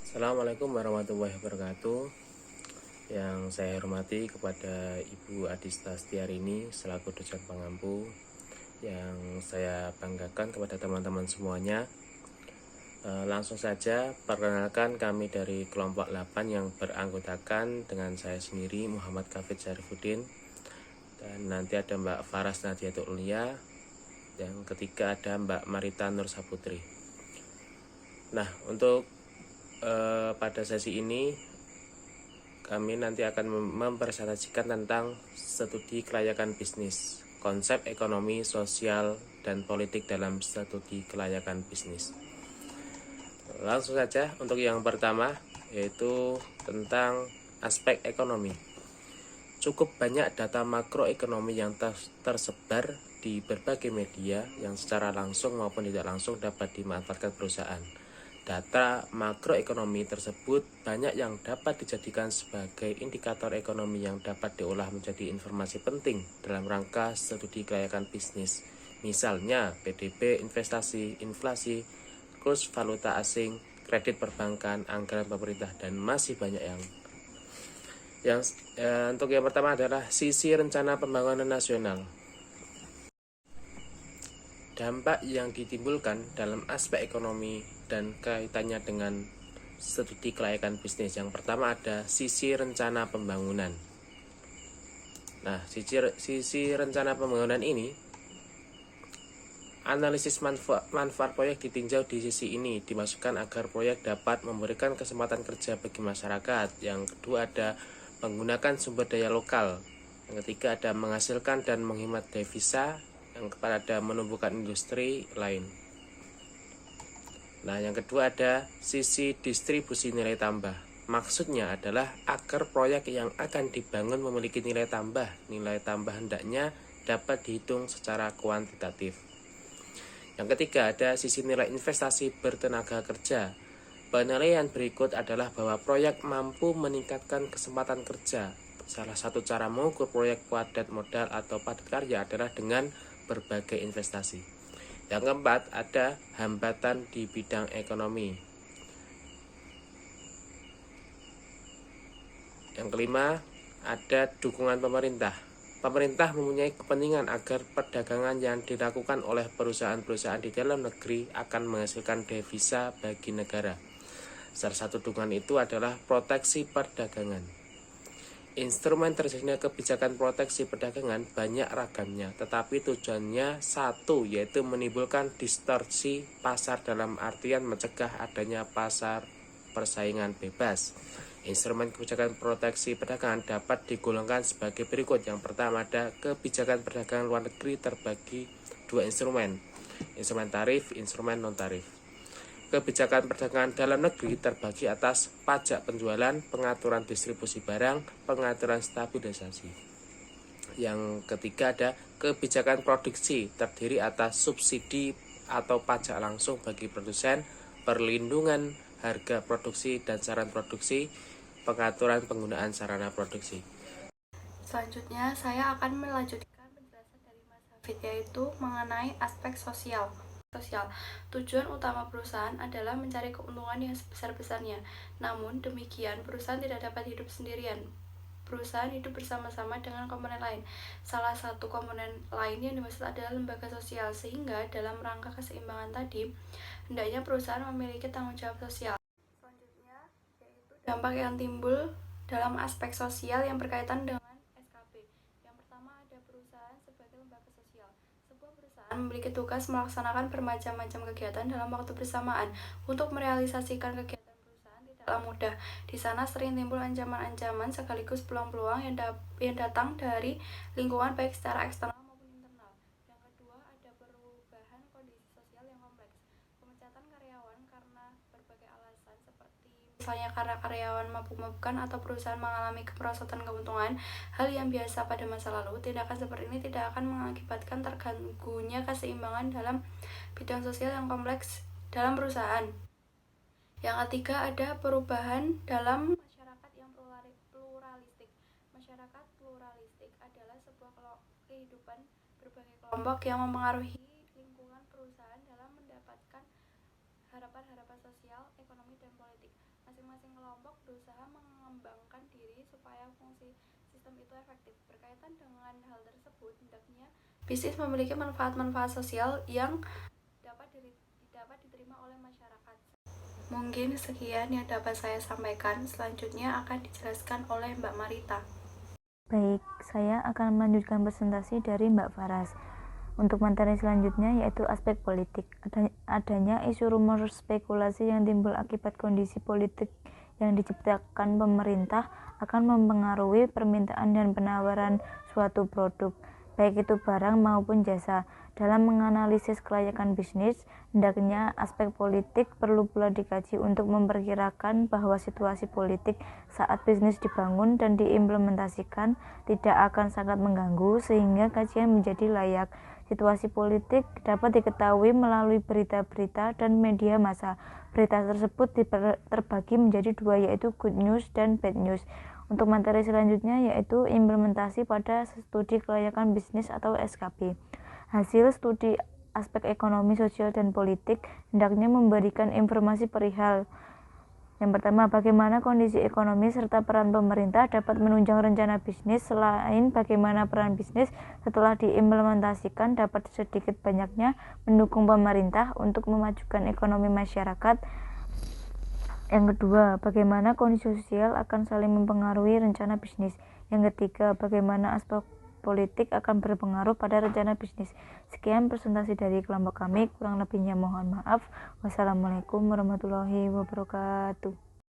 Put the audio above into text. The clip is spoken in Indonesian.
Assalamualaikum warahmatullahi wabarakatuh. Yang saya hormati kepada Ibu Adista Setiarini selaku dosen pengampu, yang saya banggakan kepada teman-teman semuanya. Langsung saja perkenalkan, kami dari kelompok 8 yang beranggotakan dengan saya sendiri Muhammad Kafid Syarifuddin, dan nanti ada Mbak Faras Nadiatul Ulia, yang ketiga ada Mbak Marita Nur Saputri. Nah, untuk pada sesi ini kami nanti akan mempresentasikan tentang studi kelayakan bisnis, konsep ekonomi, sosial, dan politik dalam studi kelayakan bisnis. Langsung saja untuk yang pertama, yaitu tentang aspek ekonomi. Cukup banyak data makroekonomi yang tersebar di berbagai media yang secara langsung maupun tidak langsung dapat dimanfaatkan perusahaan. Data makroekonomi tersebut banyak yang dapat dijadikan sebagai indikator ekonomi yang dapat diolah menjadi informasi penting dalam rangka studi kelayakan bisnis. Misalnya PDB, investasi, inflasi, kurs valuta asing, kredit perbankan, anggaran pemerintah, dan masih banyak untuk yang pertama adalah sisi rencana pembangunan nasional. Dampak yang ditimbulkan dalam aspek ekonomi dan kaitannya dengan studi kelayakan bisnis. Yang pertama ada sisi rencana pembangunan. Nah, sisi rencana pembangunan ini, analisis manfaat proyek ditinjau di sisi ini, dimasukkan agar proyek dapat memberikan kesempatan kerja bagi masyarakat. Yang kedua ada menggunakan sumber daya lokal. Yang ketiga ada menghasilkan dan menghemat devisa. Yang keempat ada menumbuhkan industri lain. Nah, yang kedua ada sisi distribusi nilai tambah. Maksudnya adalah agar proyek yang akan dibangun memiliki nilai tambah. Nilai tambah hendaknya dapat dihitung secara kuantitatif. Yang ketiga ada sisi nilai investasi bertenaga kerja. Penilaian berikut adalah bahwa proyek mampu meningkatkan kesempatan kerja. Salah satu cara mengukur proyek padat modal atau padat karya adalah dengan berbagai investasi. Yang keempat ada hambatan di bidang ekonomi. Yang kelima ada dukungan pemerintah. Pemerintah mempunyai kepentingan agar perdagangan yang dilakukan oleh perusahaan-perusahaan di dalam negeri akan menghasilkan devisa bagi negara. Salah satu dukungan itu adalah proteksi perdagangan. Instrumen terjadinya kebijakan proteksi perdagangan banyak ragamnya, tetapi tujuannya satu, yaitu menimbulkan distorsi pasar dalam artian mencegah adanya pasar persaingan bebas. Instrumen kebijakan proteksi perdagangan dapat digolongkan sebagai berikut. Yang pertama ada kebijakan perdagangan luar negeri terbagi dua instrumen, instrumen tarif, instrumen non-tarif. Kebijakan perdagangan dalam negeri terbagi atas pajak penjualan, pengaturan distribusi barang, pengaturan stabilisasi. Yang ketiga ada kebijakan produksi, terdiri atas subsidi atau pajak langsung bagi produsen, perlindungan harga produksi dan saran produksi, pengaturan penggunaan sarana produksi. Selanjutnya, saya akan melanjutkan penjelasan dari Mas Hafid, yaitu mengenai aspek sosial. Tujuan utama perusahaan adalah mencari keuntungan yang sebesar-besarnya. Namun demikian, perusahaan tidak dapat hidup sendirian. Perusahaan hidup bersama-sama dengan komponen lain. Salah satu komponen lain yang dimaksud adalah lembaga sosial, sehingga dalam rangka keseimbangan tadi, hendaknya perusahaan memiliki tanggung jawab sosial. Selanjutnya, yaitu dampak yang timbul dalam aspek sosial yang berkaitan dengan SKP. Yang pertama ada perusahaan sebagai lembaga sosial. Sebuah perusahaan memiliki tugas melaksanakan bermacam-macam kegiatan dalam waktu bersamaan. Untuk merealisasikan kegiatan perusahaan tidaklah mudah. Di sana sering timbul ancaman-ancaman sekaligus peluang-peluang yang datang dari lingkungan baik secara eksternal maupun internal. Yang kedua ada perubahan kondisi sosial yang kompleks. Pemecatan karyawan karena berbagai alasan seperti misalnya karena karyawan mabuk-mabukan atau perusahaan mengalami kemerosotan keuntungan, hal yang biasa pada masa lalu. Tindakan seperti ini tidak akan mengakibatkan terganggunya keseimbangan dalam bidang sosial yang kompleks dalam perusahaan. Yang ketiga ada perubahan dalam masyarakat yang pluralistik. Masyarakat pluralistik adalah sebuah kehidupan berbagai kelompok yang mempengaruhi lingkungan perusahaan dalam mendapatkan harapan-harapan sosial, ekonomi, dan politik. kelompok berusaha mengembangkan diri supaya fungsi sistem itu efektif. Berkaitan dengan hal tersebut, hendaknya bisnis memiliki manfaat-manfaat sosial yang dapat diterima oleh masyarakat. Mungkin sekian yang dapat saya sampaikan. Selanjutnya akan dijelaskan oleh Mbak Marita. Baik, saya akan melanjutkan presentasi dari Mbak Faras. Untuk materi selanjutnya yaitu aspek politik. Adanya isu rumor spekulasi yang timbul akibat kondisi politik yang diciptakan pemerintah akan mempengaruhi permintaan dan penawaran suatu produk, baik itu barang maupun jasa. Dalam menganalisis kelayakan bisnis, hendaknya aspek politik perlu pula dikaji untuk memperkirakan bahwa situasi politik saat bisnis dibangun dan diimplementasikan tidak akan sangat mengganggu sehingga kajian menjadi layak. Situasi politik dapat diketahui melalui berita-berita dan media massa. Berita tersebut terbagi menjadi dua, yaitu good news dan bad news. Untuk materi selanjutnya yaitu implementasi pada studi kelayakan bisnis atau SKB. Hasil studi aspek ekonomi, sosial, dan politik hendaknya memberikan informasi perihal yang pertama, bagaimana kondisi ekonomi serta peran pemerintah dapat menunjang rencana bisnis. Selain bagaimana peran bisnis setelah diimplementasikan dapat sedikit banyaknya mendukung pemerintah untuk memajukan ekonomi masyarakat. Yang kedua, bagaimana kondisi sosial akan saling mempengaruhi rencana bisnis. Yang ketiga, bagaimana aspek politik akan berpengaruh pada rencana bisnis. Sekian presentasi dari kelompok kami, kurang lebihnya mohon maaf. Wassalamualaikum warahmatullahi wabarakatuh.